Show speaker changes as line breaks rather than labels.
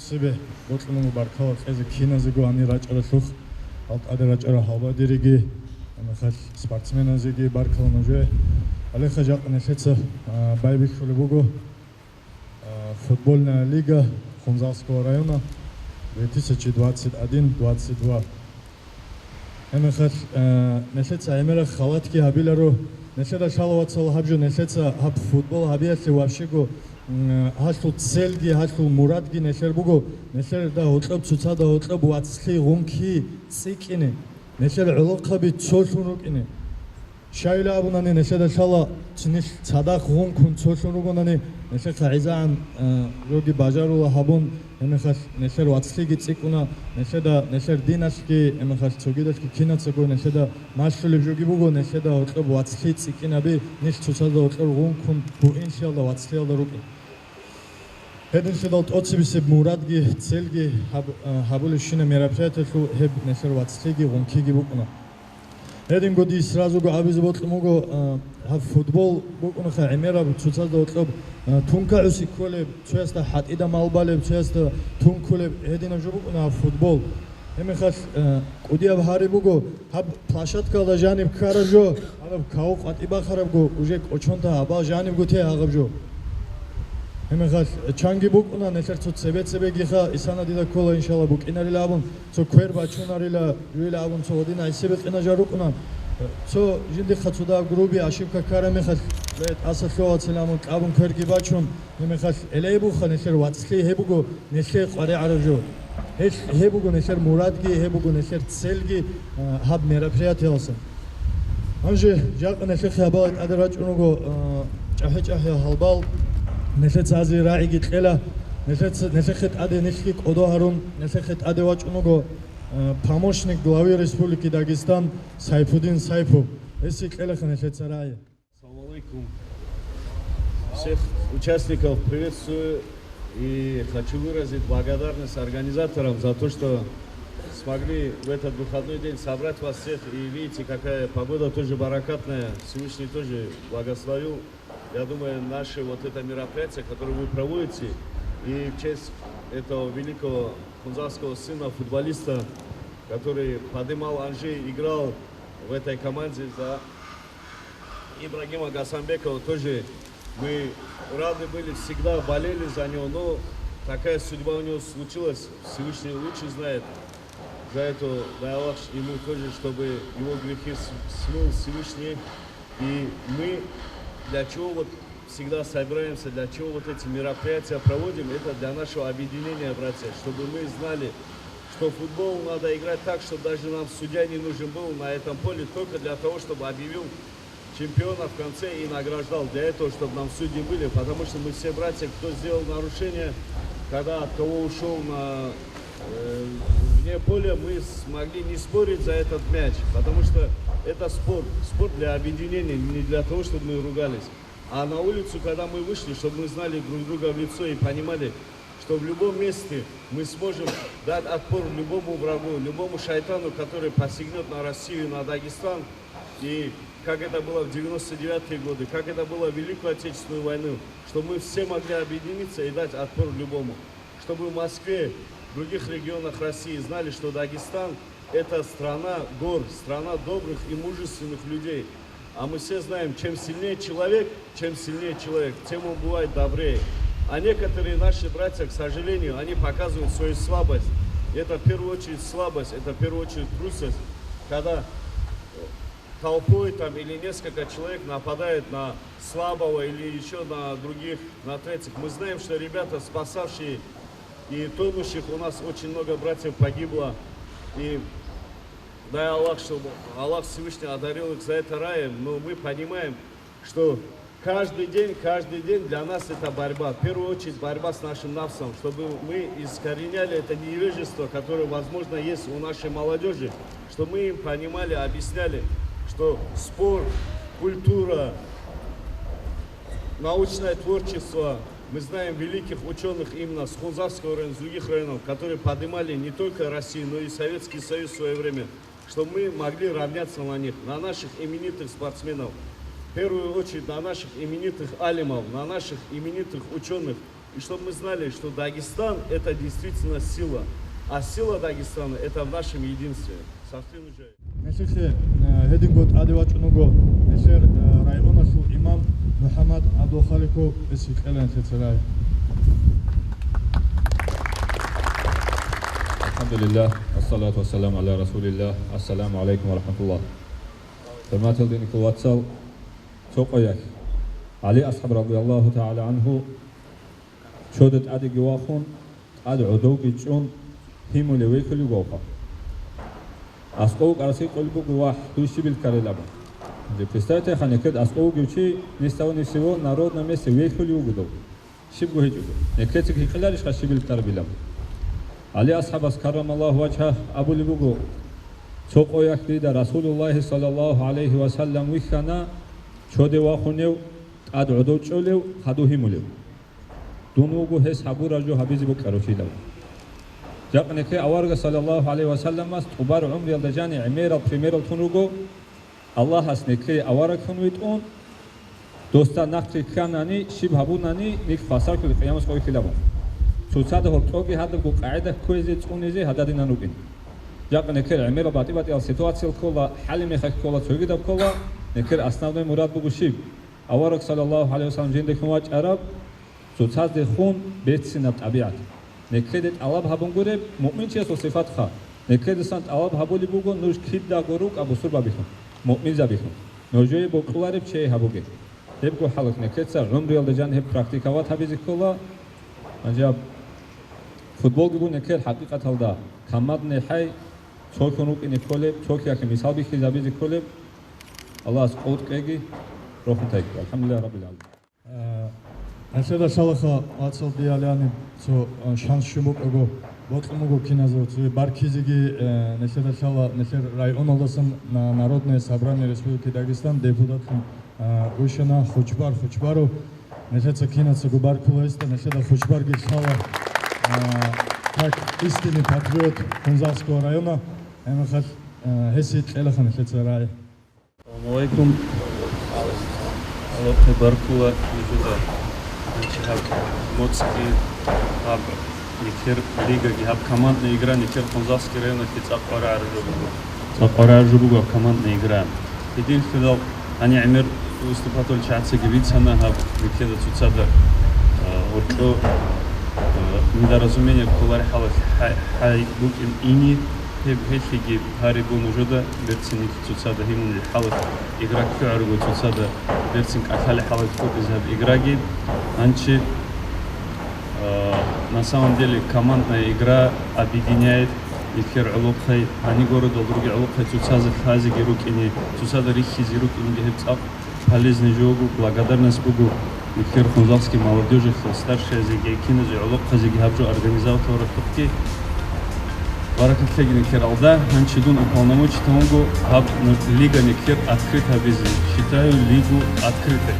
себе вот мы баркал эзе киназего они рачарасух алт адрачара халбадириги хас спортсменазиги баркал ноже алеха жакнесеца байбикшулебуго футбольная лига Хунзалского района 2021-22. Эмехат несеца эмера халатки хабиларо неседа шалаватсал хабжу несеца хаб футбол хабияси варшиго хашул целги хашул мурадги несербуго несер да отраб цуца да отраб вацли гунки цикине несер улоқаби цошунукине шайла абунани неседа шала цниш цадақ гункун цошунугонани несер қаизан роги бажарула хабун эмехас несер вацлиги цикуна несер динашки эмехас цугидашки кинацего неседа машули жогибуго неседа отраб вацли цикинаби ниш цуца да отраб гункун бу иншалла вацли алда руки Хединшедалт отсибисеб мурадги целги хабули шина мероприятиешу хеб несер вацлиги гункиги букуна Хедин годи сразу го абизботлмуго хаб футбол букуна ха эмера цуцаз да отраб тунка уси колеб цуяста хатида малбалеб цуяста тункулеб хедина жубукуна футбол эмехас кудиаб харибуго хаб площадка да жаниб каражо хаб каук атиба харабго уже очонта аба жаниб готе агабжо Эмехас чанги букуна несер цо цебецебе гиха исана дида кола иншалла букинарила абун цо квер бачунарила юила абун цо одина айсебе қина жарукуна цо жинди хацуда груби ашибка кара мехас лет асафлова целамун абун кверги бачун эмехас элейбуха несер вацли хебуго несер қаре аражо хебуго несер мурадги хебуго несер целги хаб мероприятиялса анже жақа несер хабалат адарачунуго чахе халбал Несет ази раиги тқела несехет аде нешки қодоҳарун несехет аде вачунуго помощник главы Республики Дагестан Сайфудин Сайфов эси тқелаха несет сарае.
Ассаламу алейкум. Всех участников приветствую и хочу выразить благодарность организаторам за то, что смогли в этот выходной день собрать вас всех. И видите, какая погода тоже баракатная, Всевышний тоже благословил. Я думаю, наше вот это мероприятие, которое вы проводите, и в честь этого великого хунзалского сына, футболиста, который подымал Анжи, играл в этой команде за Ибрагима Гасанбекова, тоже мы рады были, всегда болели за него, но такая судьба у него случилась, Всевышний лучше знает. За это дай Аллах ему тоже, чтобы его грехи смыл Всевышний. И мы для чего вот всегда собираемся, для чего вот эти мероприятия проводим, это для нашего объединения, братья, чтобы мы знали, что футбол надо играть так, чтобы даже нам судья не нужен был на этом поле, только для того, чтобы объявил чемпиона в конце и награждал, для этого, чтобы нам судьи были, потому что мы все братья, кто сделал нарушение, когда от кого ушел вне поля, мы смогли не спорить за этот мяч, потому что это спорт для объединения, не для того, чтобы мы ругались. А на улицу, когда мы вышли, чтобы мы знали друг друга в лицо и понимали, что в любом месте мы сможем дать отпор любому врагу, любому шайтану, который посягнет на Россию, на Дагестан. И как это было в 99-е годы, как это было в Великую Отечественную войну, чтобы мы все могли объединиться и дать отпор любому. Чтобы в Москве, в других регионах России знали, что Дагестан – это страна гор, страна добрых и мужественных людей. А мы все знаем, чем сильнее человек, тем он бывает добрее. А некоторые наши братья, к сожалению, они показывают свою слабость. И это в первую очередь слабость, это в первую очередь трусость, когда толпой там или несколько человек нападают на слабого или еще на других, на третьих. Мы знаем, что ребята, спасавшие и тонущих, у нас очень много братьев погибло. И дай Аллах, чтобы Аллах Всевышний одарил их за это раем, но мы понимаем, что каждый день для нас это борьба. В первую очередь борьба с нашим нафсом, чтобы мы искореняли это невежество, которое, возможно, есть у нашей молодежи, чтобы мы им понимали, объясняли, что спорт, культура, научное творчество, мы знаем великих ученых именно с Хунзавского района, с других районов, которые поднимали не только Россию, но и Советский Союз в свое время, чтобы мы могли равняться на них, на наших именитых спортсменов, в первую очередь на наших именитых алимов, на наших именитых ученых. И чтобы мы знали, что Дагестан – это действительно сила. А сила Дагестана – это в нашем единстве.
Несехе хедингот адевачнуго несер районашу имам Мухаммад Абдулхалико эсикелен цецерай.
Alhamdulillah, assalatu wassalamu ala rasulillah, assalamu alaikum wa rahmatullah. Hürmetli dinlikul vatsal, çok ayak. Ali ashab radiyallahu ta'ala anhu, çodet adi giwahun, adi udog içun, himule vekuli gofa. Asqoq arsi qolbu giwah, dushi bil karelaba. Представьте, ханекет асqoq гючи, нестау несего народ на месте векuli угудов. Шиб гухичуг. Некетик хиқлариш хаши бил карбилам. Ali ashabas karramallahu wajhah Abu Libugo çoqoyak dida Rasulullah sallallahu alayhi wa sallam wixana chode waxunev ad udo cholev khadu himulev dunugo hes haburajo habizi bokaroshila jaqneke awarga sallallahu alayhi wa sallam mas qubar umri aldajani imera primero tunugo Allah hasneke awara kunwitun dosta naqti kanani shib habunani nik fasar kul qiyamos qoytilabo Suçada hortogi hada bu qaida ko'zi çunizi hadadinan uqin. Jaq neker amera bati al situatsiya kolla halime khak kolla çögidab kolla neker asnavnoy murad bu gushib. Awarak sallallahu alayhi wasallam jende khumach arab suçad de khun betsinab tabiat. Nekedet alab habungure mu'min che so sifat kha. Neked sant alab habuli bugo nush kidda goruk abu surba bikhun. Mu'min zabikhun. Nojoy bu qularib che habuge. Heb go halak neketsa umri aldajan heb praktikavat habizi kolla. Anjab Futbol gibi neker hakikat halda kamad ne hay çok onuk in koleb çok yakın misal bir khizabi zikoleb Allah asqot qegi rohutayk alhamdulillah rabbil alamin
Aseda salaha atsal dialani so şans şumuk ogo botmugo kinazo barkizigi neseda sala neser rayon oldasın Народное собрание Республики Дагестан депутат Ушана Хучбару Несеца кинаца губаркулаиста неседа Хучбарги сала как истинный патриот Кунзавского района эмахат хесит элахан несеца рай.
Assalamu alaikum. Allah barkula juda. Anchab Motski hab nikir liga hab командная игра никер Кунзавский район цапара аржубуга командная игра. Единственное они амир выступали чатцы гвицана хаб никер цуцада орчо недоразумение колар халах хай букин ини хешлиги харибун ужуда берцинник цуцада химун халах игра кюаргу цуцада берцинк ахали халах футизаб играги анчи на самом деле командная игра объединяет Никер Алопхай, они город другие Алопхай цуцада хази гирукини цуцада рихи зирукини гебцап полезный жогу благодарность Богу Никер Кунзавский молодежи старшая зиги кинози Алопхай зиги хабжу организатора топки Баракат Феги Никер Алда Анчидун уполномочий Тонгу Лига Никер открыта без считаю лигу открытой.